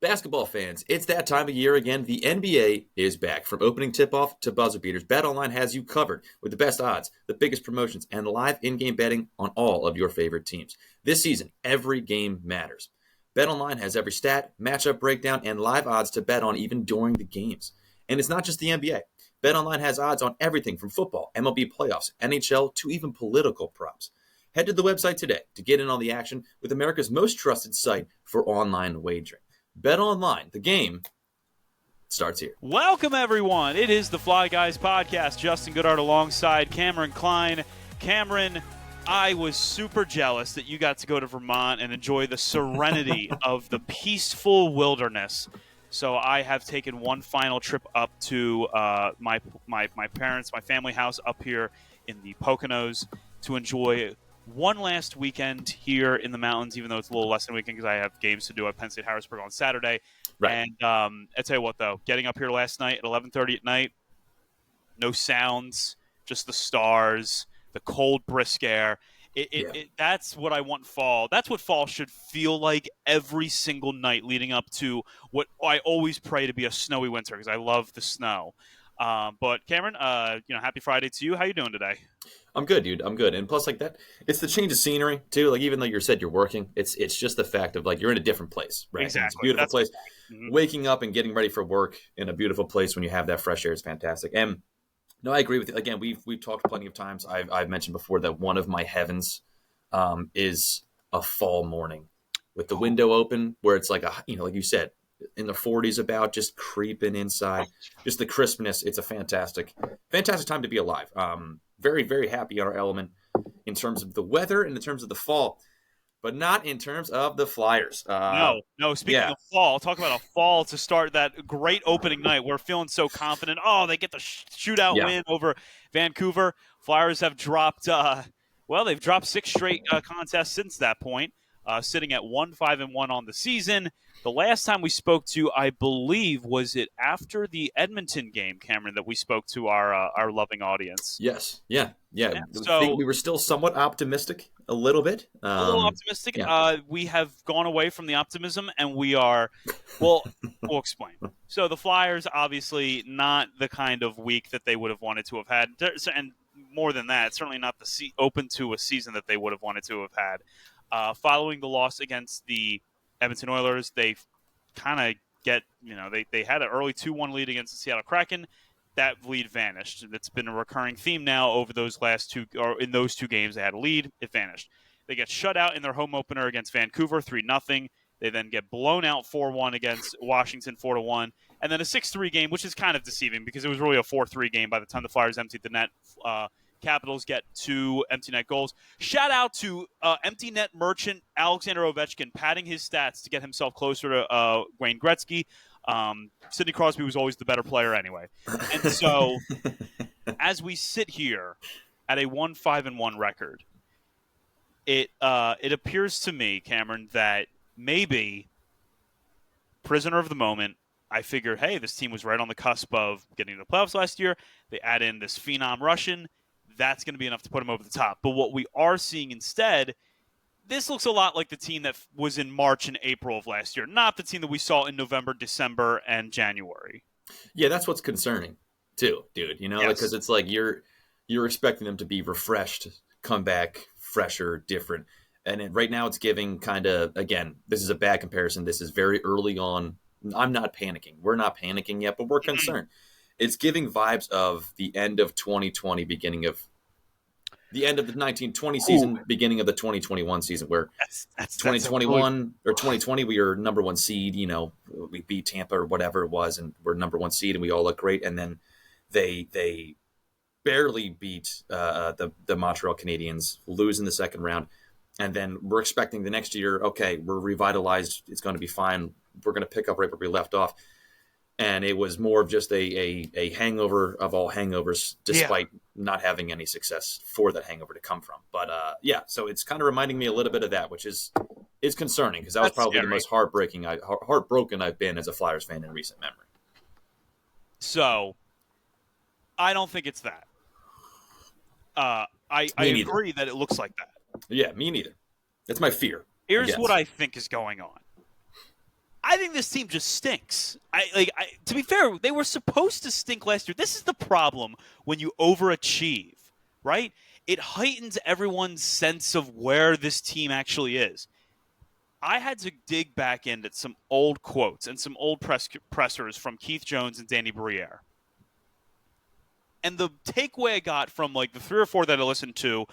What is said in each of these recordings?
Basketball fans, it's that time of year again. The NBA is back. From opening tip-off to buzzer beaters, BetOnline has you covered with the best odds, the biggest promotions, and live in-game betting on all of your favorite teams. This season, every game matters. BetOnline has every stat, matchup breakdown, and live odds to bet on even during the games. And it's not just the NBA. BetOnline has odds on everything from football, MLB playoffs, NHL, to even political props. Head to the website today to get in on the action with America's most trusted site for online wagering. Bet Online, the game starts here. Welcome, everyone. It is the Fly Guys podcast. Justin Goodart alongside Cameron Klein. Cameron, I was super jealous that you got to go to Vermont and enjoy the serenity of the peaceful wilderness. So I have taken one final trip up to my parents, my family house up here in the Poconos to enjoy one last weekend here in the mountains, even though it's a little less than a weekend because I have games to do at Penn State Harrisburg on Saturday. Right. And I tell you what, though, getting up here last night at 11:30 at night, no sounds, just the stars, the cold, brisk air. That's what I want fall. That's what fall should feel like every single night leading up to what I always pray to be a snowy winter because I love the snow. But Cameron, happy Friday to you. How you doing today? I'm good, dude. I'm good. And plus, like that, it's the change of scenery too. Like even though you said you're working, it's just the fact of like you're in a different place, right? Exactly. It's a beautiful place. Mm-hmm. Waking up and getting ready for work in a beautiful place when you have that fresh air is fantastic. And no, I agree with you. Again, we've talked plenty of times. I've mentioned before that one of my heavens is a fall morning with the window open, where it's like like you said, in the 40s, about just creeping inside, just the crispness. It's a fantastic time to be alive. Very, very happy in our element in terms of the weather and in terms of the fall, but not in terms of the Flyers. No. Speaking of fall, talk about a fall to start that great opening night. We're feeling so confident. Oh, they get the shootout win over Vancouver. Flyers have dropped. They've dropped 6 straight contests since that point, sitting at 1-5-1 on the season. The last time we spoke to, I believe, was it after the Edmonton game, Cameron, that we spoke to our loving audience. Yes. Yeah. So we were still somewhat optimistic, a little bit. A little optimistic. Yeah. We have gone away from the optimism, and we are, we'll explain. So the Flyers, obviously, not the kind of week that they would have wanted to have had. And more than that, certainly not the open to a season that they would have wanted to have had. Following the loss against the Edmonton Oilers, they kind of they had an early 2-1 lead against the Seattle Kraken. That lead vanished. It's been a recurring theme now over those last two, or in those 2 games they had a lead, it vanished. They get shut out in their home opener against Vancouver, 3-0. They then get blown out 4-1 against Washington, 4-1. And then a 6-3 game, which is kind of deceiving because it was really a 4-3 game by the time the Flyers emptied the net. Capitals get 2 empty net goals. Shout out to empty net merchant Alexander Ovechkin padding his stats to get himself closer to Wayne Gretzky. Sidney Crosby was always the better player anyway. And so as we sit here at a 1-5-1 record, it appears to me, Cameron, that maybe prisoner of the moment, I figured, hey, this team was right on the cusp of getting to the playoffs last year. They add in this phenom Russian. That's going to be enough to put them over the top. But what we are seeing instead, this looks a lot like the team that was in March and April of last year, not the team that we saw in November, December, and January. Yeah, that's what's concerning too, dude. Because it's like you're expecting them to be refreshed, come back fresher, different. And right now it's giving kind of, again, this is a bad comparison. This is very early on. I'm not panicking. We're not panicking yet, but we're concerned. It's giving vibes of the end of 2020, beginning of the end of the 1920 season, beginning of the 2021 season, where 2021 or 2020, we were number 1 seed. We beat Tampa or whatever it was, and we're number 1 seed, and we all look great. And then they barely beat the Montreal Canadiens, lose in the second round. And then we're expecting the next year, okay, we're revitalized. It's going to be fine. We're going to pick up right where we left off. And it was more of just a hangover of all hangovers, despite not having any success for that hangover to come from. But so it's kind of reminding me a little bit of that, which is concerning because that was probably the most heartbroken I've been as a Flyers fan in recent memory. So I don't think it's that. I agree that it looks like that. Yeah, me neither. That's my fear. Here's what I think is going on. I think this team just stinks. To be fair, they were supposed to stink last year. This is the problem when you overachieve, right? It heightens everyone's sense of where this team actually is. I had to dig back in at some old quotes and some old pressers from Keith Jones and Danny Briere. And the takeaway I got from like the 3 or 4 that I listened to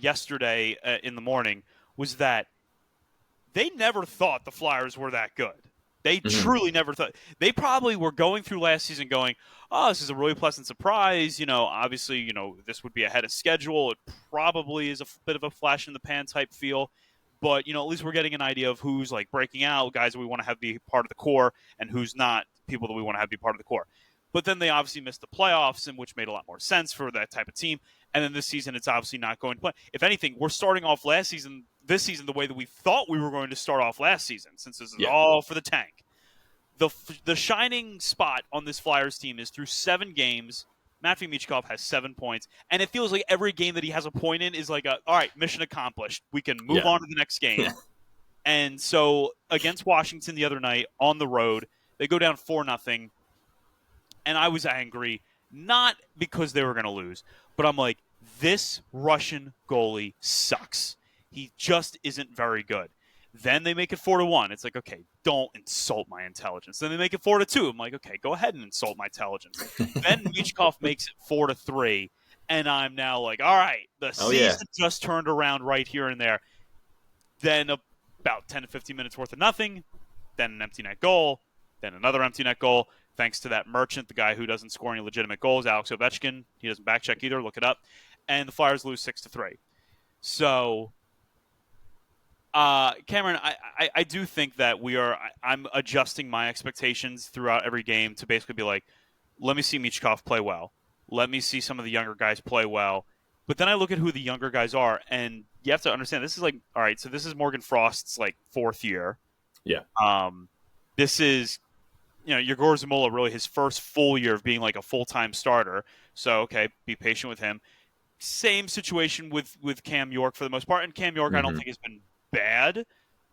yesterday in the morning was that they never thought the Flyers were that good. They truly never thought. They probably were going through last season going, oh, this is a really pleasant surprise. Obviously, this would be ahead of schedule. It probably is a bit of a flash in the pan type feel. But, at least we're getting an idea of who's like breaking out, guys that we want to have be part of the core, and who's not people that we want to have be part of the core. But then they obviously missed the playoffs, and which made a lot more sense for that type of team. And then this season, it's obviously not going to play. If anything, we're starting off this season, the way that we thought we were going to start off last season, since this is all for the tank. The shining spot on this Flyers team is through 7 games. Matvei Michkov has 7 points, and it feels like every game that he has a point in is like all right, mission accomplished. We can move on to the next game. And so against Washington the other night on the road, they go down 4-0, and I was angry, not because they were going to lose, but I'm like, this Russian goalie sucks. He just isn't very good. Then they make it 4-1. It's like, okay, don't insult my intelligence. Then they make it 4-2. I'm like, okay, go ahead and insult my intelligence. Then Michkov makes it 4-3, and I'm now like, all right, the season just turned around right here and there. Then about 10 to 15 minutes worth of nothing. Then an empty net goal. Then another empty net goal. Thanks to that merchant, the guy who doesn't score any legitimate goals, Alex Ovechkin. He doesn't back check either. Look it up. And the Flyers lose 6-3. So, Cameron, I do think that I'm adjusting my expectations throughout every game to basically be like, let me see Michkov play well. Let me see some of the younger guys play well. But then I look at who the younger guys are, and you have to understand, this is like, all right, so this is Morgan Frost's like 4th year. Yeah. This is, Yegor Zamula, really his first full year of being like a full-time starter. So, okay, be patient with him. Same situation with Cam York for the most part. And Cam York, I don't think has been bad.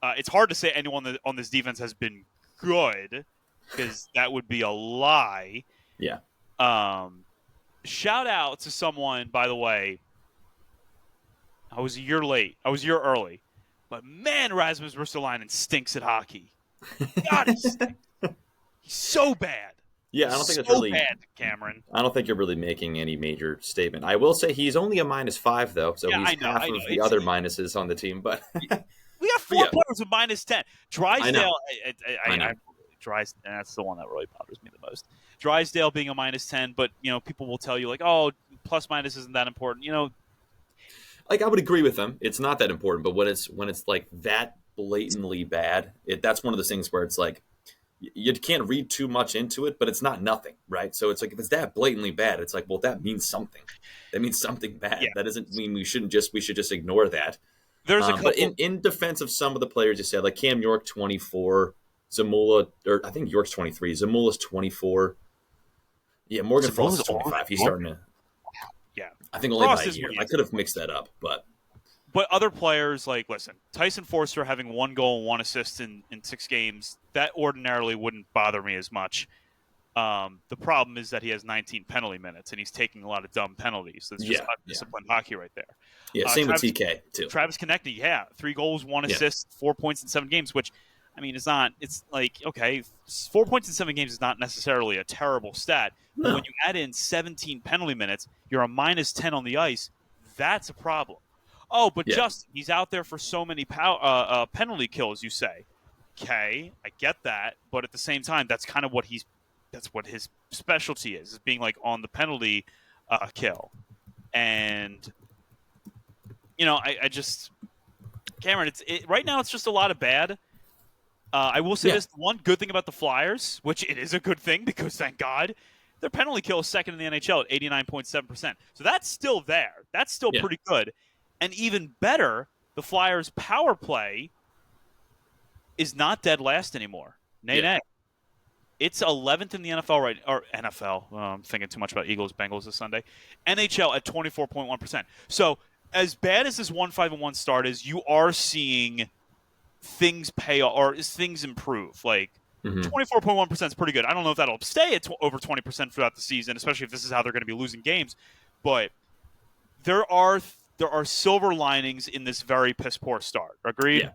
It's hard to say anyone on this defense has been good, because that would be a lie. Yeah. Shout out to someone, by the way. I was a year late. I was a year early. But man, Rasmus Ristolainen stinks at hockey. God, he stinks. He's so bad. Yeah, I don't think it's really bad, Cameron. I don't think you're really making any major statement. I will say he's only a -5 though, so he's half of the other minuses on the team. But we got 4 players with -10. Drysdale, Drysdale, that's the one that really bothers me the most. Drysdale being a -10, but people will tell you like, oh, plus minus isn't that important. Like I would agree with them. It's not that important, but when it's like that blatantly bad, that's one of those things where it's like, you can't read too much into it, but it's not nothing, right? So it's like, if it's that blatantly bad, it's like, well, that means something. That means something bad. Yeah. That doesn't mean we should just ignore that. There's a couple. But in defense of some of the players you said, like Cam York 24, Zamula, or I think York's 23, Zamula's 24. Yeah, Morgan Frost is 25. He's starting to. Yeah, I think only by a year. I could have mixed that up, but other players, like, listen, Tyson Forster having 1 goal and 1 assist in 6 games, that ordinarily wouldn't bother me as much. The problem is that he has 19 penalty minutes, and he's taking a lot of dumb penalties. That's just undisciplined hockey right there. Yeah, same with TK, too. Travis Konechny, 3 goals, 1 assist, 4 points in 7 games, which, I mean, it's like, okay, 4 points in 7 games is not necessarily a terrible stat. No. But when you add in 17 penalty minutes, you're a -10 on the ice. That's a problem. Oh, but Justin, he's out there for so many penalty kills, you say. Okay, I get that, but at the same time, that's kind of what his specialty is being like on the penalty kill. And I just, Cameron, right now it's just a lot of bad. I will say this: one good thing about the Flyers, which it is a good thing because thank God, their penalty kill is second in the NHL at 89.7%. So that's still there. That's still pretty good. And even better, the Flyers' power play is not dead last anymore. Nay. It's 11th in the NFL NFL. I'm thinking too much about Eagles-Bengals this Sunday. NHL at 24.1%. So as bad as this 1-5-1 start is, you are seeing things pay or things improve. Like 24.1% is pretty good. I don't know if that'll stay at over 20% throughout the season, especially if this is how they're going to be losing games. But there are silver linings in this very piss poor start. Agreed? Yeah.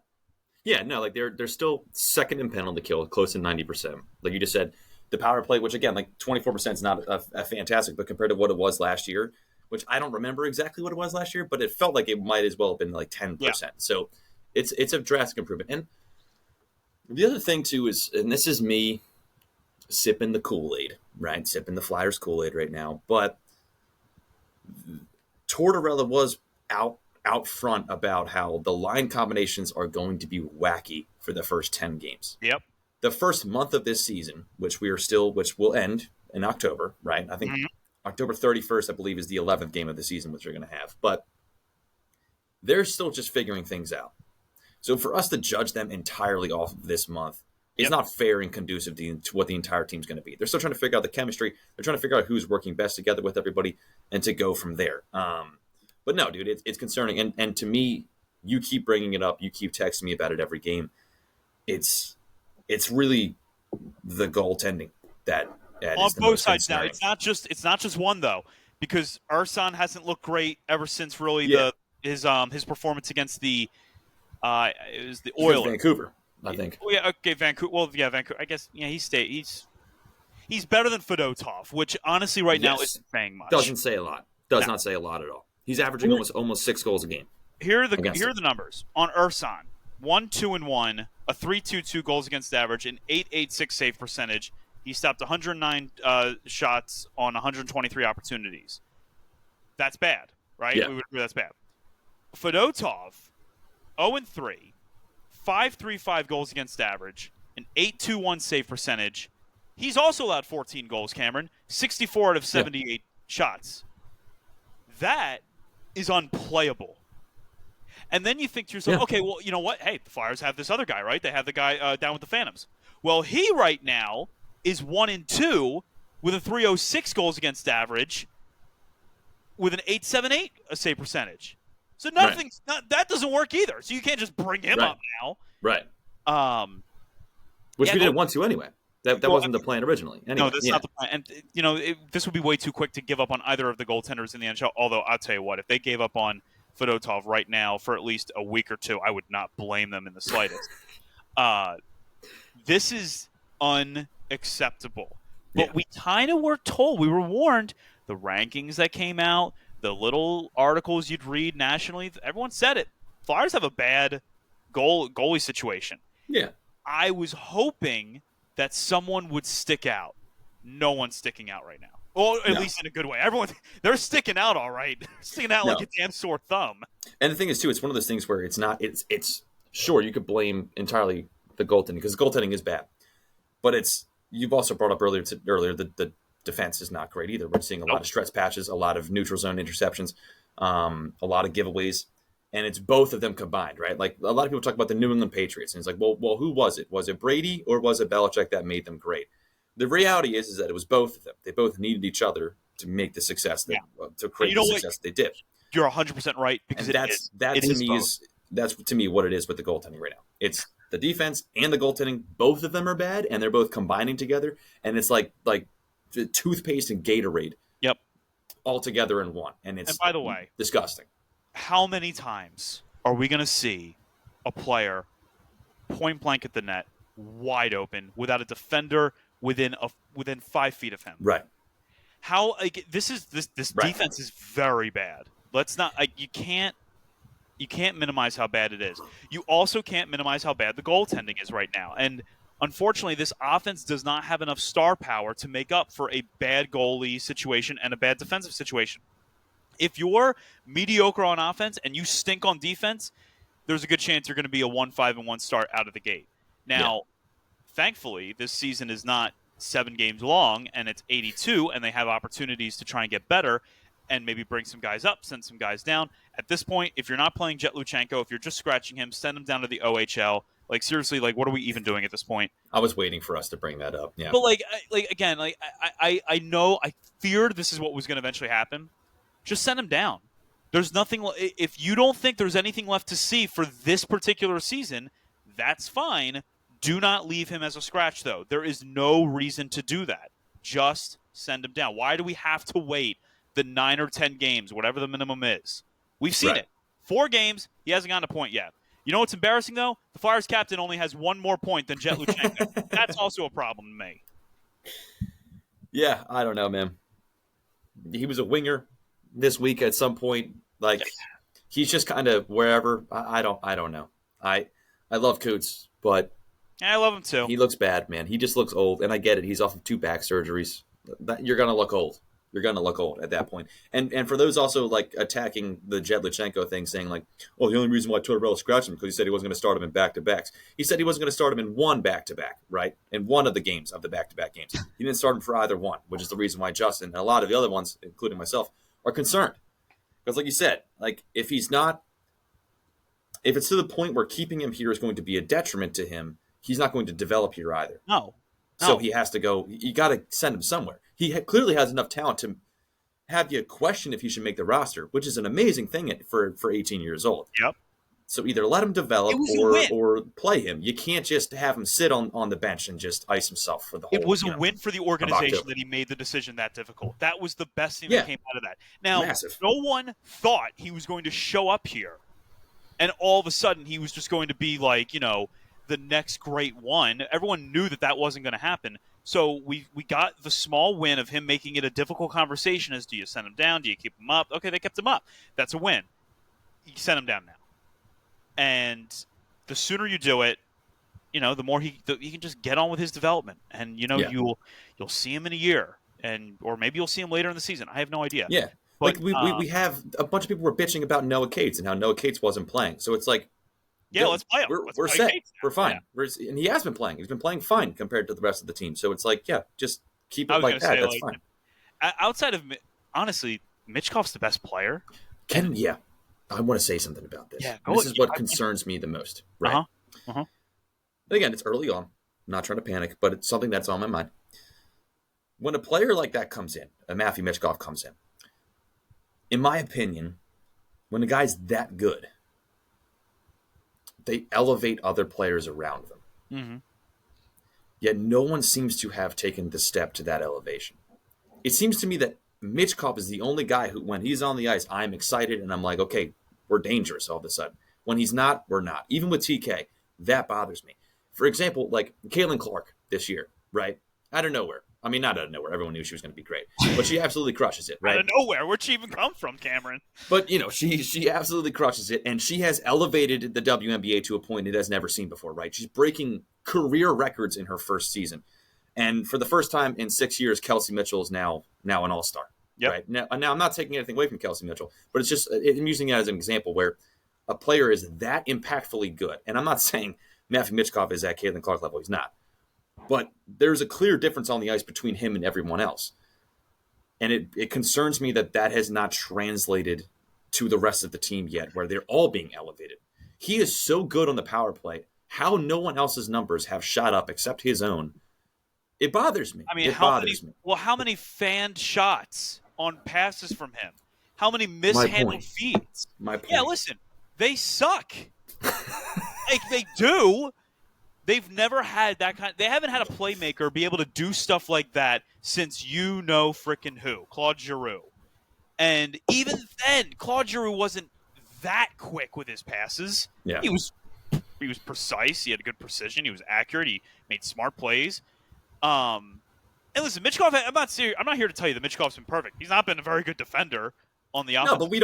Yeah, no, like they're still second in penalty kill, close to 90%. Like you just said, the power play, which again, like 24% is not a fantastic, but compared to what it was last year, which I don't remember exactly what it was last year, but it felt like it might as well have been like 10%. Yeah. So it's a drastic improvement. And the other thing too is, and this is me sipping the Kool-Aid, right? Sipping the Flyers Kool-Aid right now, but Tortorella was out front about how the line combinations are going to be wacky for the first 10 games. Yep. The first month of this season, which will end in October, right? I think October 31st, I believe, is the 11th game of the season, which they're going to have. But they're still just figuring things out. So for us to judge them entirely off of this month is not fair and conducive to what the entire team's going to be. They're still trying to figure out the chemistry. They're trying to figure out who's working best together with everybody and to go from there. But no, dude, it's concerning. And to me, you keep bringing it up. You keep texting me about it every game. It's really the goaltending that on both sides now. It's not just one though, because Ursan hasn't looked great ever since really his performance against the Oilers. Vancouver, I think. Oh, yeah, okay, Vancouver. Well, yeah, Vancouver. I guess he's better than Fedotov, which honestly right now isn't saying much. Doesn't say a lot. Does not say a lot at all. He's averaging almost 6 goals a game. Here are the numbers on Ursan: 1-2-1, a 3.22 goals against average, an 8.86 save percentage. He stopped 109 shots on 123 opportunities. That's bad, right? Yeah. We would agree that's bad. Fedotov, 0-3, 5.35 goals against average, an 8.21 save percentage. He's also allowed 14 goals, Cameron. 64 out of 78 shots. That is unplayable. And then you think to yourself, okay, well, you know what? Hey, the Flyers have this other guy, right? They have the guy down with the Phantoms. Well, he right now is 1-2 with a 3.06 goals against average with an 8.78 save percentage. So that doesn't work either. So you can't just bring him up now. Right. Which we didn't want to anyway. That wasn't the plan originally. Anyway, no, that's not the plan. And, this would be way too quick to give up on either of the goaltenders in the NHL. Although, I'll tell you what, if they gave up on Fedotov right now for at least a week or two, I would not blame them in the slightest. This is unacceptable. But we kind of were told, we were warned, the rankings that came out, the little articles you'd read nationally, everyone said it. Flyers have a bad goalie situation. Yeah. I was hoping that someone would stick out. No one's sticking out right now. Well, at least in a good way. They're sticking out all right. They're sticking out like a damn sore thumb. And the thing is, too, it's one of those things where it's sure, you could blame entirely the goaltending, because the goaltending is bad. But you've also brought up earlier the defense is not great either. We're seeing a lot of stretch patches, a lot of neutral zone interceptions, a lot of giveaways. And it's both of them combined, right? Like, a lot of people talk about the New England Patriots, and it's like, well, who was it? Was it Brady or was it Belichick that made them great? The reality is that it was both of them. They both needed each other to make the success to create the success they did. You're 100% right, because that's to me what it is with the goaltending right now. It's the defense and the goaltending. Both of them are bad, and they're both combining together, and it's like toothpaste and Gatorade. Yep. All together in one, and by the way, disgusting. How many times are we going to see a player point blank at the net, wide open, without a defender within 5 feet of him? Right. How this defense is very bad. Let's not you can't minimize how bad it is. You also can't minimize how bad the goaltending is right now. And unfortunately, this offense does not have enough star power to make up for a bad goalie situation and a bad defensive situation. If you're mediocre on offense and you stink on defense, there's a good chance you're going to be a 1-5-1 start out of the gate. Now, thankfully, this season is not 7 games long, and it's 82, and they have opportunities to try and get better and maybe bring some guys up, send some guys down. At this point, if you're not playing Jet Luchenko, if you're just scratching him, send him down to the OHL. Like, seriously, what are we even doing at this point? I was waiting for us to bring that up. Yeah. But I know, I feared this is what was going to eventually happen. Just send him down. There's nothing. If you don't think there's anything left to see for this particular season, That's fine. Do not leave him as a scratch, though. There is no reason to do that. Just send him down. Why do we have to wait the 9 or 10 games, whatever the minimum is? We've seen it. 4 games, he hasn't gotten a point yet. You know what's embarrassing, though? The Flyers captain only has 1 more point than Jet Luchenko. That's also a problem to me. Yeah, I don't know, man. He was a winger this week at some point. Like, he's just kind of wherever. I don't know. I love Coots, but I love him too. He looks bad, man. He just looks old, and I get it. He's off of 2 back surgeries. You're gonna look old. You're gonna look old at that point. And for those also like attacking the Jed Luchenko thing, saying like, "Oh, the only reason why Tortorella scratched him because he said he wasn't going to start him in back-to-backs." He said he wasn't going to start him in 1 back-to-back, right? In one of the games of the back-to-back games. He didn't start him for either one, which is the reason why Justin and a lot of the other ones, including myself, are concerned. Because like you said, like if it's to the point where keeping him here is going to be a detriment to him, he's not going to develop here either. No. So he has to go. You got to send him somewhere. He clearly has enough talent to have you question if he should make the roster, which is an amazing thing for 18 years old. Yep. So either let him develop or play him. You can't just have him sit on the bench and just ice himself for the whole. It was a win for the organization that he made the decision that difficult. That was the best thing that came out of that. Now, no one thought he was going to show up here, and all of a sudden he was just going to be like, the next great one. Everyone knew that wasn't going to happen. So we got the small win of him making it a difficult conversation as do you send him down? Do you keep him up? Okay, they kept him up. That's a win. You send him down now. And the sooner you do it, the more he can just get on with his development. And, you'll see him in a year or maybe you'll see him later in the season. I have no idea. Yeah. But we have a bunch of people were bitching about Noah Cates and how Noah Cates wasn't playing. So it's like, yeah, let's play him. We're set. We're fine. And he has been playing. He's been playing fine compared to the rest of the team. So it's like, just keep it like that. That's fine. Outside of, honestly, Michkov's the best player. I want to say something about this. Yeah, this is what concerns me the most. Right? Uh-huh. And again, it's early on. I'm not trying to panic, but it's something that's on my mind. When a player like that comes in, a Matthew Michkov comes in my opinion, when a guy's that good, they elevate other players around them. Mm-hmm. Yet no one seems to have taken the step to that elevation. It seems to me that Michkov is the only guy who, when he's on the ice, I'm excited and I'm like, okay, we're dangerous all of a sudden. When he's not, we're not. Even with TK, that bothers me. For example, like Caitlin Clark this year, right? Out of nowhere. I mean, not out of nowhere. Everyone knew she was going to be great. But she absolutely crushes it, right? Out of nowhere. Where'd she even come from, Cameron? But, she absolutely crushes it. And she has elevated the WNBA to a point it has never seen before, right? She's breaking career records in her first season. And for the first time in 6 years, Kelsey Mitchell is now an all-star. Yep. Right? Now, I'm not taking anything away from Kelsey Mitchell, but it's just I'm using it as an example where a player is that impactfully good. And I'm not saying Matthew Michkov is at Caitlin Clark level. He's not. But there's a clear difference on the ice between him and everyone else. And it concerns me that has not translated to the rest of the team yet, where they're all being elevated. He is so good on the power play. How no one else's numbers have shot up except his own, it bothers me. I mean, how many fanned shots on passes from him? How many mishandled feeds? My point. Yeah, listen, they suck. Like, they do. They've never had that kind. They haven't had a playmaker be able to do stuff like that since frickin' who, Claude Giroux. And even then, Claude Giroux wasn't that quick with his passes. Yeah. He was precise. He had good precision. He was accurate. He made smart plays. And listen, Michkov. I'm not here to tell you that Michkov's been perfect. He's not been a very good defender on the offense. No, but we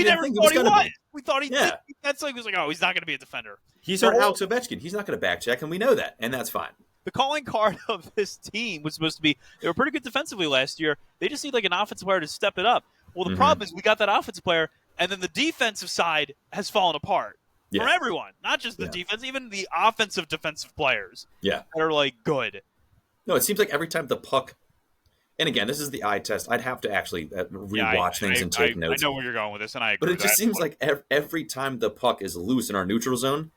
never think thought he was. We thought he did. That's like, it was like, oh, he's not going to be a defender. He's our Alex Ovechkin. He's not going to back check, and we know that, and that's fine. The calling card of this team was supposed to be they were pretty good defensively last year. They just need like an offensive player to step it up. Well, the problem is we got that offensive player, and then the defensive side has fallen apart from everyone, not just the defense, even the offensive defensive players. Yeah, that are like good. No, it seems like every time the puck. And again, this is the eye test. I'd have to actually rewatch things and take notes. I know where you're going with this, and I agree. But it just seems like every time the puck is loose in our neutral zone,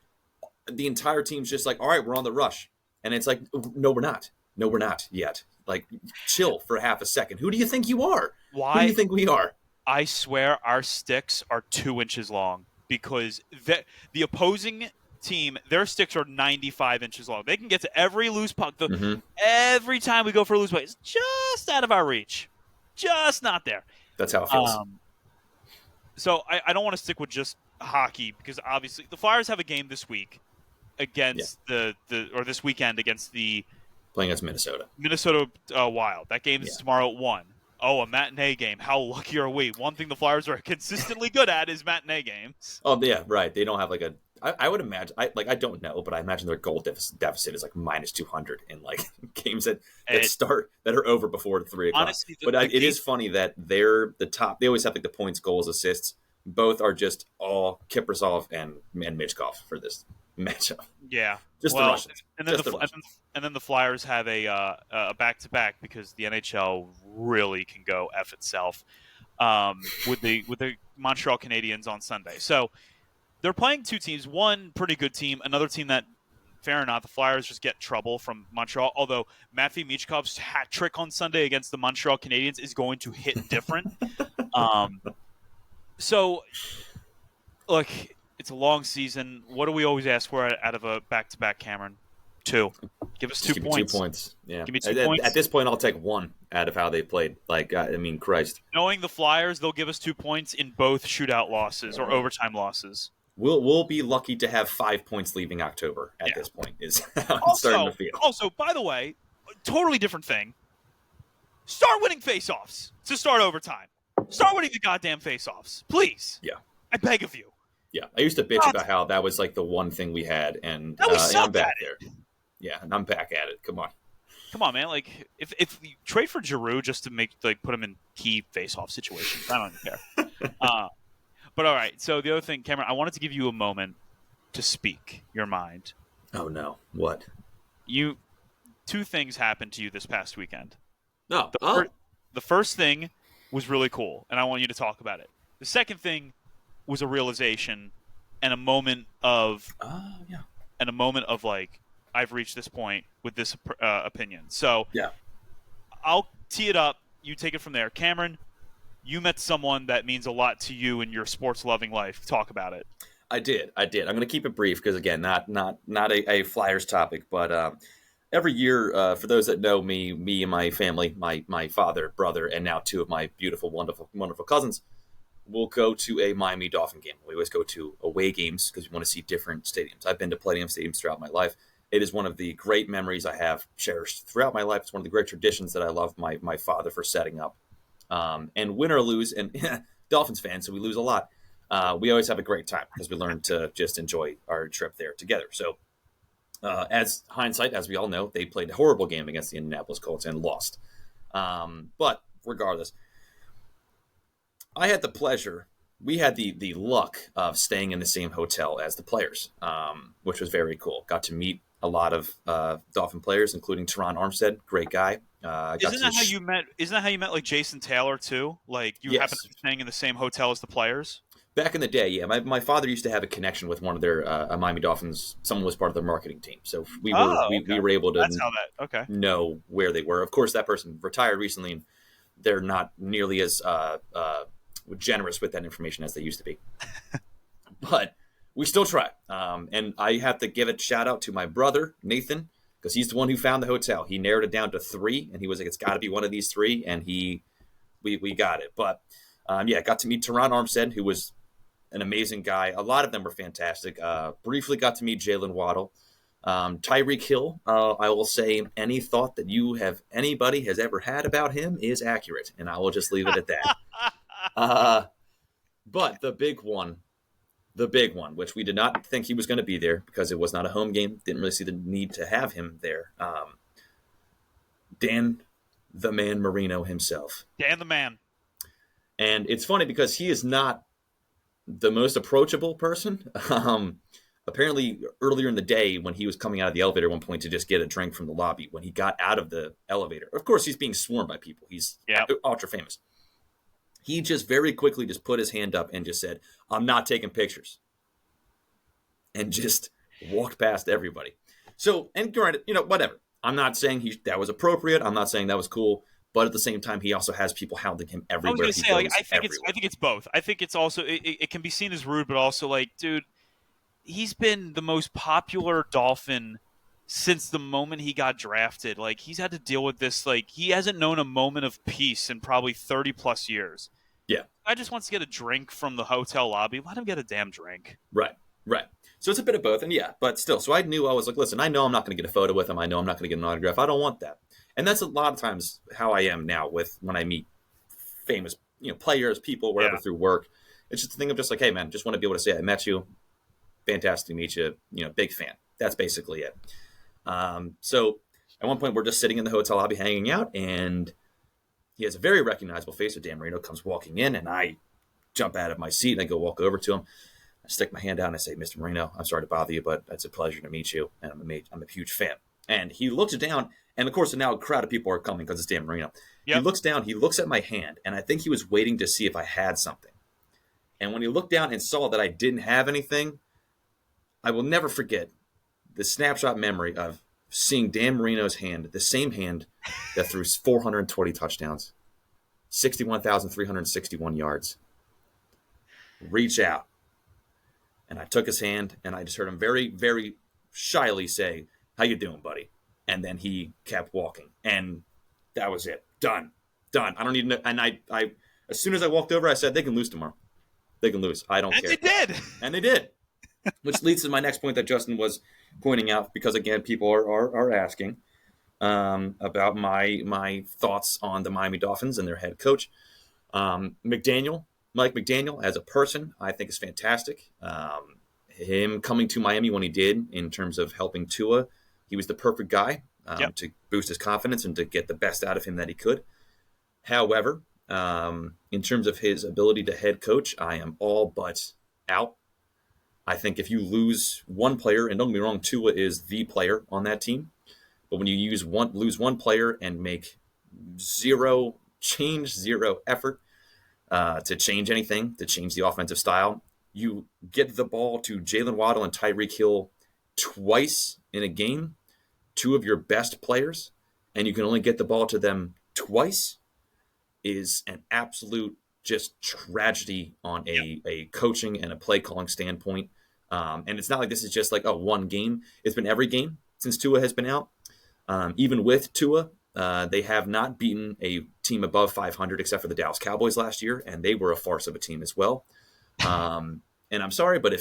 the entire team's just like, all right, we're on the rush. And it's like, no, we're not. No, we're not yet. Like, chill for half a second. Who do you think you are? Why? Who do you think we are? I swear our sticks are 2 inches long because the opposing team, their sticks are 95 inches long. They can get to every loose puck. Mm-hmm. Every time we go for a loose puck, it's just out of our reach. Just not there. That's how it feels. So I don't want to stick with just hockey because obviously the Flyers have a game this week against or this weekend against the playing against Minnesota Wild. That game is tomorrow at 1. Oh, a matinee game. How lucky are we? One thing the Flyers are consistently good at is matinee games. Oh, yeah, right. They don't have like a – I would imagine – I don't know, but I imagine their goal deficit is like minus 200 in like games that start – that are over before 3 o'clock. Honestly, it is funny that they're the top – they always have like the points, goals, assists. Both are just all Kiprasov and Michkov for this matchup. Yeah. Just the Russians. And then the Flyers have a back-to-back because the NHL really can go F itself with the Montreal Canadiens on Sunday. So they're playing two teams, one pretty good team, another team that, fair or not, the Flyers just get trouble from Montreal, although Matvei Michkov's hat trick on Sunday against the Montreal Canadiens is going to hit different. So, look, it's a long season. What do we always ask for out of a back-to-back, Cameron? 2. Give us 2 points. 2 points. Yeah. Give me 2 points. At this point, I'll take 1 out of how they played. Like, I mean, Christ. Knowing the Flyers, they'll give us 2 points in both shootout losses or overtime losses. We'll be lucky to have 5 points leaving October at this point. Is how it's starting to feel. Also, by the way, totally different thing. Start winning faceoffs to start overtime. Start winning the goddamn faceoffs, please. Yeah. I beg of you. Yeah, I used to bitch about how that was like the one thing we had, and I'm back there. Yeah, and I'm back at it. Come on, man. Like, if you trade for Giroux just to put him in key face-off situations, I don't even care. But all right. So the other thing, Cameron, I wanted to give you a moment to speak your mind. Oh no, what? 2 things happened to you this past weekend. No. The first thing was really cool, and I want you to talk about it. The second thing was a realization and a moment of like, I've reached this point with this opinion. So I'll tee it up. You take it from there. Cameron, you met someone that means a lot to you in your sports-loving life. Talk about it. I did. I'm going to keep it brief because, again, not a Flyers topic, but every year, for those that know me and my family, my father, brother, and now 2 of my beautiful, wonderful, wonderful cousins, we'll go to a Miami Dolphin game. We always go to away games because we want to see different stadiums. I've been to plenty of stadiums throughout my life. It is one of the great memories I have cherished throughout my life. It's one of the great traditions that I love my father for setting up. And win or lose, and Dolphins fans, so we lose a lot. We always have a great time because we learn to just enjoy our trip there together. So as hindsight, as we all know, they played a horrible game against the Indianapolis Colts and lost. But regardless, I had the pleasure, we had the luck of staying in the same hotel as the players, which was very cool. Got to meet a lot of Dolphin players, including Teron Armstead, great guy. Isn't that how you met? Isn't that how you met like Jason Taylor too? Like you happened to be staying in the same hotel as the players? Back in the day, yeah. My father used to have a connection with one of their Miami Dolphins. Someone was part of their marketing team, so we were able to know where they were. Of course, that person retired recently, and they're not nearly as generous with that information as they used to be. But we still try. And I have to give a shout out to my brother, Nathan, because he's the one who found the hotel. He narrowed it down to 3, and he was like, it's got to be one of these 3, and we got it. But, got to meet Teron Armstead, who was an amazing guy. A lot of them were fantastic. Briefly got to meet Jalen Waddle. Tyreek Hill, I will say any thought that anybody has ever had about him is accurate, and I will just leave it at that. But the big one, which we did not think he was going to be there because it was not a home game, didn't really see the need to have him there. Dan the Man Marino himself. Dan the Man. And it's funny because he is not the most approachable person. Apparently, earlier in the day when he was coming out of the elevator at one point to just get a drink from the lobby, when he got out of the elevator, of course, he's being swarmed by people. He's ultra famous. He just very quickly just put his hand up and just said, I'm not taking pictures. And just walked past everybody. So, and granted, whatever. I'm not saying that was appropriate. I'm not saying that was cool. But at the same time, he also has people hounding him everywhere. I was going to say, I think it's both. I think it's also, it can be seen as rude, but also like, dude, he's been the most popular Dolphin since the moment he got drafted. Like, he's had to deal with this. Like, he hasn't known a moment of peace in probably 30 plus years. Yeah. I just wants to get a drink from the hotel lobby. Let him get a damn drink. Right. Right. So it's a bit of both. And yeah, but still. So I knew, I was like, listen, I know I'm not going to get a photo with him. I know I'm not going to get an autograph. I don't want that. And that's a lot of times how I am now with when I meet famous, players, people, wherever Yeah. through work. It's just a thing of just like, hey, man, just want to be able to say I met you. Fantastic to meet you. Big fan. That's basically it. So at one point, we're just sitting in the hotel lobby hanging out, and he has a very recognizable face. So Dan Marino comes walking in, and I jump out of my seat and I go walk over to him. I stick my hand out and I say, Mr. Marino, I'm sorry to bother you, but it's a pleasure to meet you, and I'm a huge fan. And he looks down, and of course now a crowd of people are coming because it's Dan Marino. He Yep. looks down, he looks at my hand, and I think he was waiting to see if I had something. And when he looked down and saw that I didn't have anything, I will never forget the snapshot memory of seeing Dan Marino's hand, the same hand that threw 420 touchdowns, 61,361 yards, reach out. And I took his hand, and I just heard him very, very shyly say, "How you doing, buddy?" And then he kept walking, and that was it. Done. I don't need to. And I, as soon as I walked over, I said, "They can lose tomorrow. They can lose. I don't care." And they did. And they did. Which leads to my next point that Justin was pointing out, because again, people are asking about my thoughts on the Miami Dolphins and their head coach, Mike McDaniel, as a person, I think is fantastic. Him coming to Miami when he did, in terms of helping Tua, he was the perfect guy Yep. to boost his confidence and to get the best out of him that he could. However, in terms of his ability to head coach, I am all but out. I think if you lose one player, and don't get me wrong, Tua is the player on that team, but when you lose one player and make zero effort to change anything, to change the offensive style, you get the ball to Jalen Waddle and Tyreek Hill twice in a game, two of your best players, and you can only get the ball to them twice, is an absolute just tragedy on a coaching and a play calling standpoint. And it's not like this is just like one game. It's been every game since Tua has been out. Even with Tua, they have not beaten a team above 500 except for the Dallas Cowboys last year, and they were a farce of a team as well. And I'm sorry, but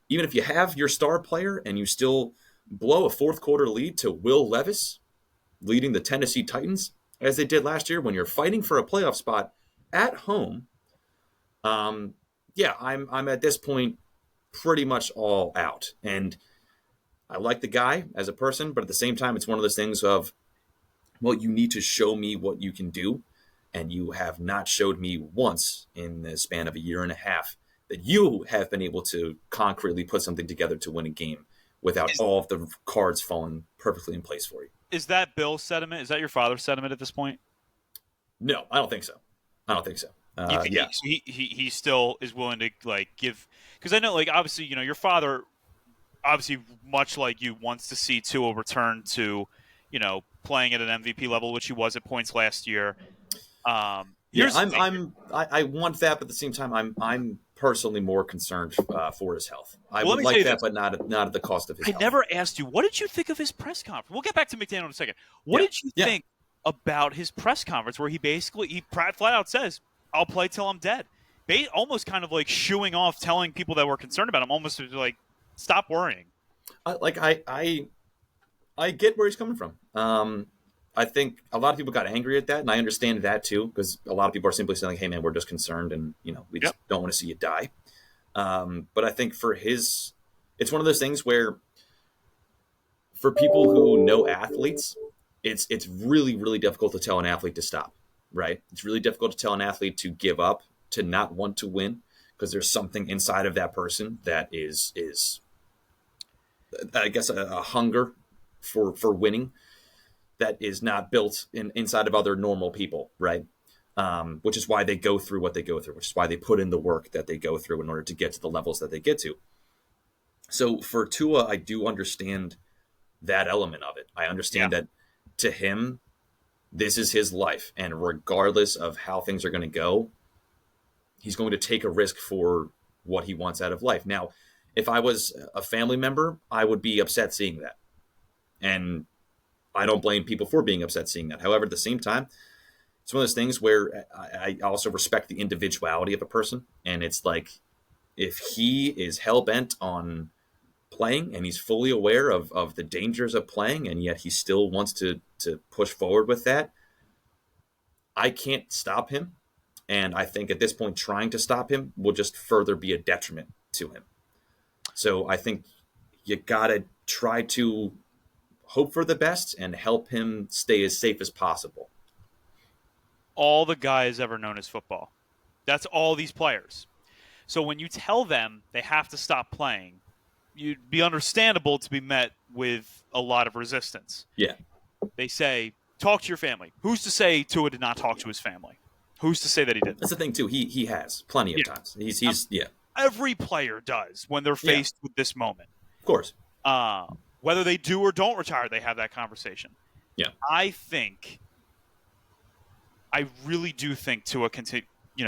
even if you have your star player and you still blow a fourth quarter lead to Will Levis leading the Tennessee Titans, as they did last year, when you're fighting for a playoff spot at home, I'm at this point pretty much all out. And I like the guy as a person, but at the same time, it's one of those things of, well, you need to show me what you can do, and you have not showed me once in the span of a year and a half that you have been able to concretely put something together to win a game without all of the cards falling perfectly in place for you. Is that Bill's sentiment? Is that your father's sentiment at this point? No, I don't think so. You think he still is willing to give? Because I know obviously your father, obviously much like you, wants to see Tua return to playing at an MVP level, which he was at points last year. I want that, but at the same time, I'm personally more concerned for his health. I would like that, but not at the cost of his health. I never asked you, what did you think of his press conference? We'll get back to McDaniel in a second. What did you think about his press conference, where he flat out says, "I'll play till I'm dead"? Almost kind of shooing off, telling people that were concerned about him, almost like, stop worrying. I get where he's coming from. I think a lot of people got angry at that, and I understand that too, because a lot of people are simply saying, "Hey, man, we're just concerned, and we just don't want to see you die." But I think it's one of those things where, for people who know athletes, it's really, really difficult to tell an athlete to stop. Right? It's really difficult to tell an athlete to give up, to not want to win, because there's something inside of that person that is I guess a hunger for winning that is not built inside of other normal people, right? Which is why they go through what they go through, which is why they put in the work that they go through in order to get to the levels that they get to. So for Tua, I do understand that element of it. I understand that to him, this is his life, and regardless of how things are going to go, he's going to take a risk for what he wants out of life. Now, if I was a family member, I would be upset seeing that. And I don't blame people for being upset seeing that. However, at the same time, it's one of those things where I also respect the individuality of a person. And it's like, if he is hell-bent on playing and he's fully aware of the dangers of playing, and yet he still wants to push forward with that, I can't stop him. And I think at this point, trying to stop him will just further be a detriment to him. So I think you got to try to hope for the best and help him stay as safe as possible. All the guys ever known as football. That's all these players. So when you tell them they have to stop playing, you'd be understandable to be met with a lot of resistance. Yeah. They say, talk to your family. Who's to say Tua did not talk to his family? Who's to say that he didn't? That's the thing, too. He has plenty of times. He's yeah. Every player does when they're faced with this moment. Of course. Whether they do or don't retire, they have that conversation. Yeah. I really do think Tua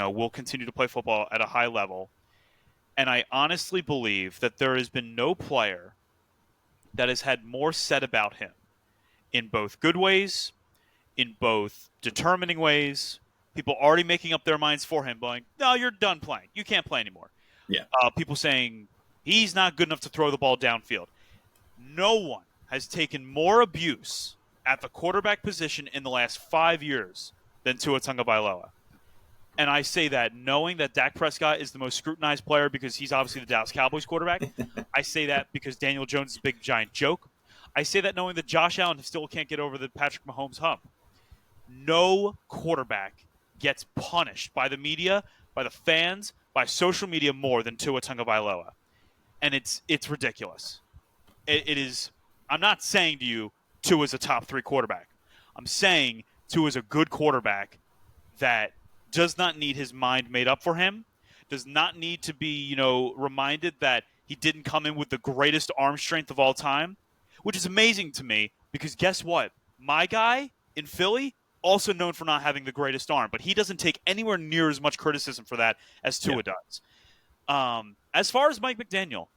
will continue to play football at a high level. And I honestly believe that there has been no player that has had more said about him in both good ways, in both determining ways. People already making up their minds for him, going, no, you're done playing. You can't play anymore. Yeah. People saying he's not good enough to throw the ball downfield. No one has taken more abuse at the quarterback position in the last 5 years than Tua Tagovailoa. And I say that knowing that Dak Prescott is the most scrutinized player because he's obviously the Dallas Cowboys quarterback. I say that because Daniel Jones is a big, giant joke. I say that knowing that Josh Allen still can't get over the Patrick Mahomes hump. No quarterback gets punished by the media, by the fans, by social media more than Tua Tagovailoa. And it's ridiculous. It is. I'm not saying to you Tua is a top 3 quarterback. I'm saying Tua is a good quarterback that does not need his mind made up for him, does not need to be, reminded that he didn't come in with the greatest arm strength of all time, which is amazing to me because guess what? My guy in Philly, also known for not having the greatest arm, but he doesn't take anywhere near as much criticism for that as Tua does. As far as Mike McDaniel,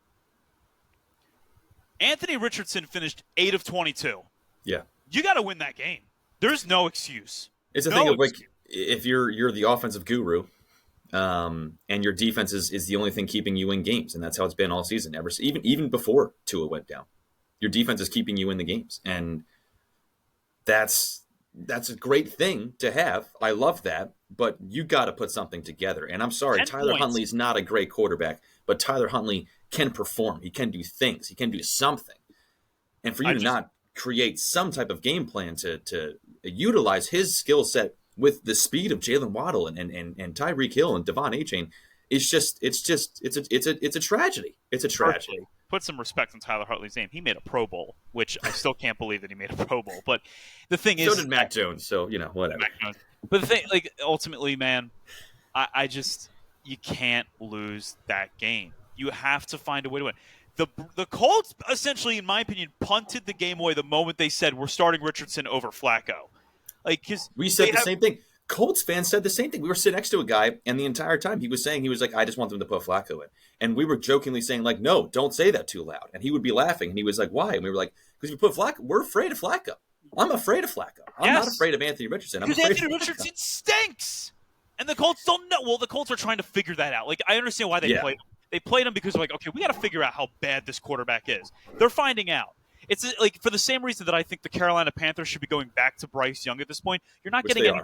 Anthony Richardson finished 8 of 22. Yeah. You got to win that game. There's no excuse. It's a thing of like, if you're the offensive guru, and your defense is the only thing keeping you in games, and that's how it's been all season, even before Tua went down. Your defense is keeping you in the games, and that's a great thing to have. I love that, but you got to put something together. And I'm sorry, Tyler Huntley's not a great quarterback, but Tyler Huntley can perform. He can do things. He can do something. And for you to not create some type of game plan to utilize his skill set with the speed of Jalen Waddle and Tyreek Hill and Devon Achane, it's a tragedy. It's a tragedy. Put some respect on Tyler Huntley's name. He made a Pro Bowl, which I still can't believe that he made a Pro Bowl. But the thing is, so did Mac Jones. So whatever. But the thing, ultimately, man, I just you can't lose that game. You have to find a way to win. The Colts essentially, in my opinion, punted the game away the moment they said we're starting Richardson over Flacco. Because we said the same thing. Colts fans said the same thing. We were sitting next to a guy, and the entire time he was like, I just want them to put Flacco in. And we were jokingly saying, like, no, don't say that too loud. And he would be laughing, and he was like, why? And we were like, because if you put Flacco, we're afraid of Flacco. I'm afraid of Flacco. I'm not afraid of Anthony Richardson. Because Anthony Richardson stinks. And the Colts don't know. Well, the Colts are trying to figure that out. Like, I understand why they played him. They played him because they're like, okay, we got to figure out how bad this quarterback is. They're finding out. It's like for the same reason that I think the Carolina Panthers should be going back to Bryce Young at this point. You're not getting any.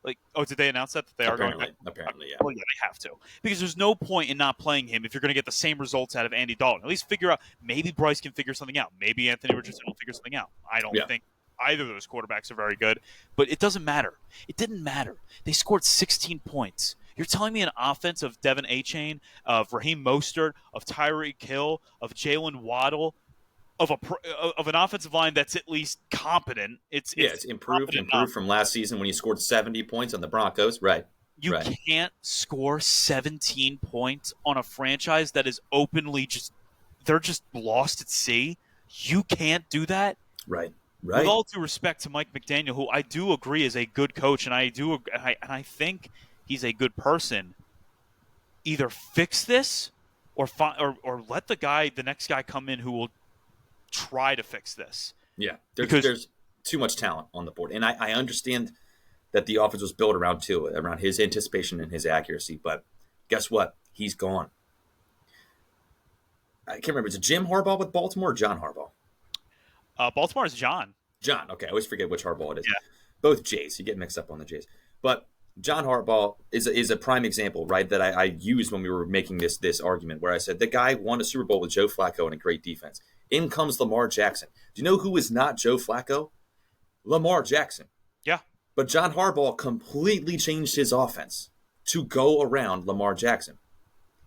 Like, did they announce that they are going back? Apparently, yeah. Well, yeah, they have to. Because there's no point in not playing him if you're going to get the same results out of Andy Dalton. At least figure out, maybe Bryce can figure something out. Maybe Anthony Richardson will figure something out. I don't think either of those quarterbacks are very good. But it doesn't matter. It didn't matter. They scored 16 points. You're telling me an offense of Devon Achane, of Raheem Mostert, of Tyreek Hill, of Jalen Waddle, of an offensive line that's at least competent. It's improved from last season when he scored 70 points on the Broncos. Right. You can't score 17 points on a franchise that is openly they're just lost at sea. You can't do that. Right. With all due respect to Mike McDaniel, who I do agree is a good coach, and I think he's a good person. Either fix this or let the next guy come in who will try to fix this. Yeah, Because there's too much talent on the board, and I understand that the offense was built around his anticipation and his accuracy. But guess what? He's gone. I can't remember. Is it Jim Harbaugh with Baltimore or John Harbaugh? Baltimore is John. John. Okay, I always forget which Harbaugh it is. Yeah. Both Jays. You get mixed up on the Jays. But John Harbaugh is a prime example, right? That I used when we were making this argument, where I said the guy won a Super Bowl with Joe Flacco and a great defense. In comes Lamar Jackson. Do you know who is not Joe Flacco? Lamar Jackson. Yeah. But John Harbaugh completely changed his offense to go around Lamar Jackson.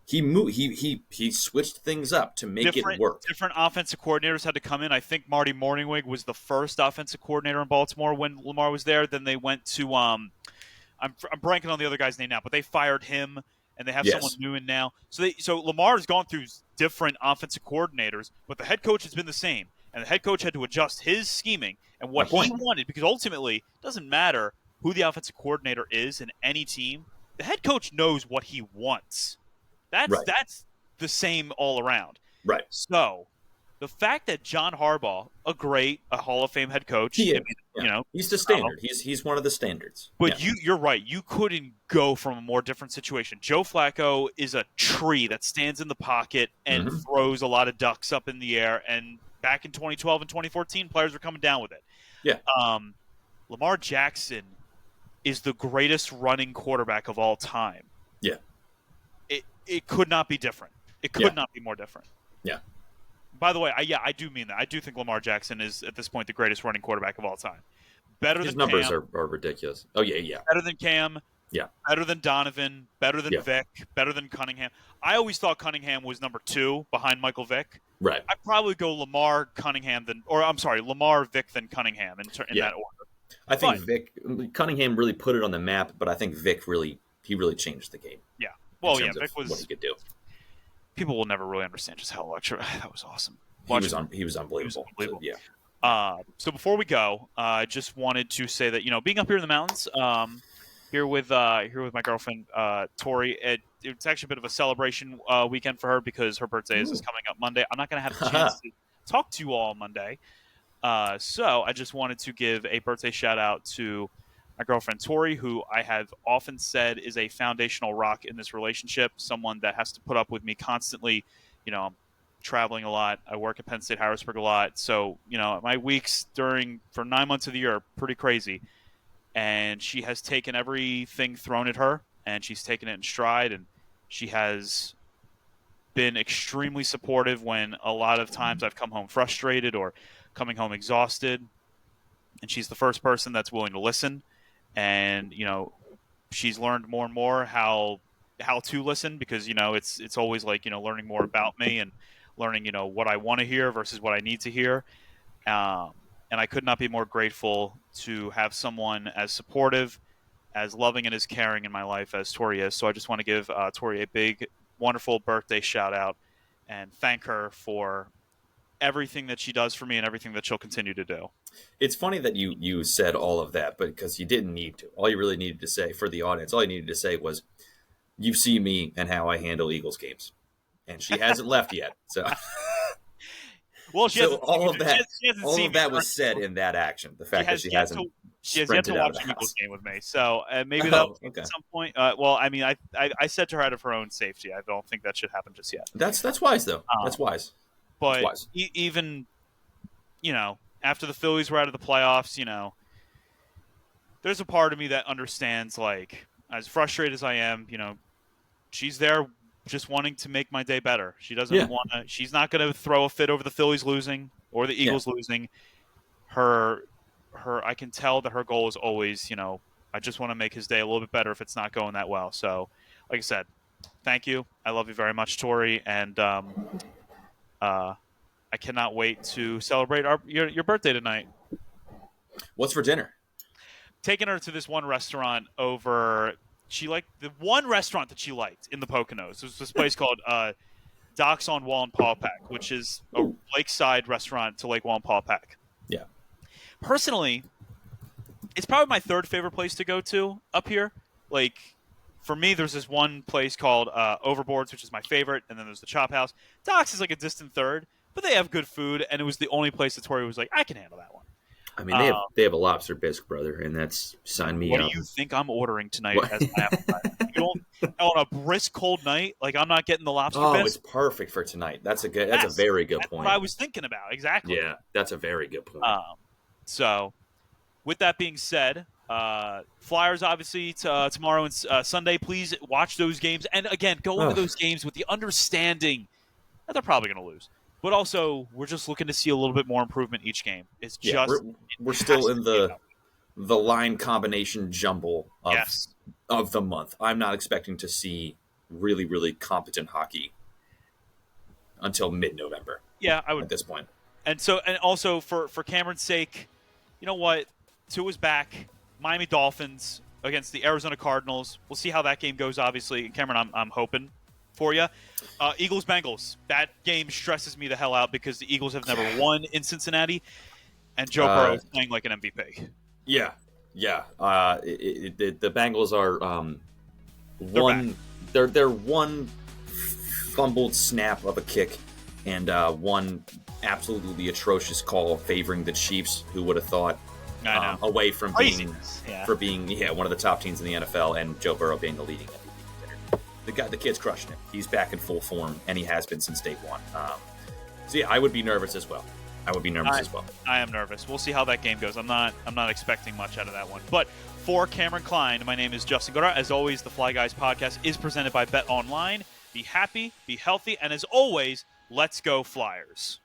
He switched things up to make it work. Different offensive coordinators had to come in. I think Marty Morningwig was the first offensive coordinator in Baltimore when Lamar was there. Then they went to I'm blanking on the other guy's name now, but they fired him and they have someone new in now. So Lamar's gone through different offensive coordinators, but the head coach has been the same. And the head coach had to adjust his scheming and what he wanted, because ultimately it doesn't matter who the offensive coordinator is in any team. The head coach knows what he wants. That's the same all around. Right. So the fact that John Harbaugh, a Hall of Fame head coach, you know, he's the standard. He's one of the standards. But you're right. You couldn't go from a more different situation. Joe Flacco is a tree that stands in the pocket and throws a lot of ducks up in the air. And back in 2012 and 2014, players were coming down with it. Yeah. Lamar Jackson is the greatest running quarterback of all time. Yeah. It could not be different. It could not be more different. Yeah. By the way, I do mean that. I do think Lamar Jackson is, at this point, the greatest running quarterback of all time. His numbers are ridiculous. Oh, yeah. Better than Cam. Yeah. Better than Donovan. Better than Vic. Better than Cunningham. I always thought Cunningham was number 2 behind Michael Vick. Right. I'd probably go Lamar, Vic, then Cunningham in that order. I think Cunningham really put it on the map, but I think Vic really changed the game. Yeah. Well, Vic was what he could do. People will never really understand just how electric. That was awesome. He was unbelievable. So, yeah. So before we go, I just wanted to say that, being up here in the mountains, here with my girlfriend Tori, it's actually a bit of a celebration weekend for her because her birthday is coming up Monday. I'm not going to have the chance to talk to you all on Monday, so I just wanted to give a birthday shout out to my girlfriend Tori, who I have often said is a foundational rock in this relationship, someone that has to put up with me constantly. I'm traveling a lot. I work at Penn State Harrisburg a lot. So, my weeks for 9 months of the year are pretty crazy. And she has taken everything thrown at her, and she's taken it in stride. And she has been extremely supportive when a lot of times I've come home frustrated or coming home exhausted. And she's the first person that's willing to listen. And, she's learned more and more how to listen because, it's always like, learning more about me and learning, what I want to hear versus what I need to hear. And I could not be more grateful to have someone as supportive, as loving, and as caring in my life as Tori is. So I just want to give Tori a big, wonderful birthday shout out and thank her for everything that she does for me and everything that she'll continue to do. It's funny that you said all of that, but because you didn't need to. All you really needed to say for the audience, all you needed to say was, "You've seen me and how I handle Eagles games," and she hasn't left yet. So, well, all of that was said in that action. The fact that she has yet to watch an Eagles game with me. So maybe that'll at some point. I said to her out of her own safety. I don't think that should happen just yet. That's wise though. That's wise. But even, after the Phillies were out of the playoffs, there's a part of me that understands, like, as frustrated as I am, she's there just wanting to make my day better. She doesn't want to – she's not going to throw a fit over the Phillies losing or the Eagles losing. I can tell that her goal is always, I just want to make his day a little bit better if it's not going that well. So, like I said, thank you. I love you very much, Tori, and I cannot wait to celebrate your birthday tonight. What's for dinner? Taking her to this one restaurant over. She liked the one restaurant that she liked in the Poconos. There's this place called Docks on Wallenpaupack, which is a lakeside restaurant to Lake Wallenpaupack. Yeah. Personally, it's probably my third favorite place to go to up here. Like, for me, there's this one place called Overboards, which is my favorite, and then there's the Chop House. Doc's is like a distant third, but they have good food, and it was the only place that Tori was like, I can handle that one. I mean, they have a lobster bisque, brother, and that's sign me what up. What do you think I'm ordering tonight as my appetizer? On a brisk cold night, like I'm not getting the lobster bisque. Oh, it's perfect for tonight. That's a very good point. That's what I was thinking about, exactly. Yeah, that's a very good point. So, with that being said, Flyers obviously tomorrow and Sunday. Please watch those games, and again, go into those games with the understanding that they're probably going to lose. But also, we're just looking to see a little bit more improvement each game. It's just we're still in the line combination jumble of the month. I'm not expecting to see really, really competent hockey until mid-November. Yeah, I would at this point. And also for Cameron's sake, you know what? Tua's back. Miami Dolphins against the Arizona Cardinals. We'll see how that game goes. Obviously, Cameron, I'm hoping for you. Eagles-Bengals. That game stresses me the hell out because the Eagles have never won in Cincinnati, and Joe Burrow is playing like an MVP. Yeah. The Bengals are they're one fumbled snap of a kick and one absolutely atrocious call favoring the Chiefs. Who would have thought? Away from being one of the top teams in the NFL, and Joe Burrow being the leading MVP contender. The kid's crushing it. He's back in full form, and he has been since day one. I would be nervous as well. I am nervous. We'll see how that game goes. I'm not expecting much out of that one. But for Cameron Klein, my name is Justin Godard. As always, the Fly Guys podcast is presented by Bet Online. Be happy, be healthy, and as always, let's go Flyers.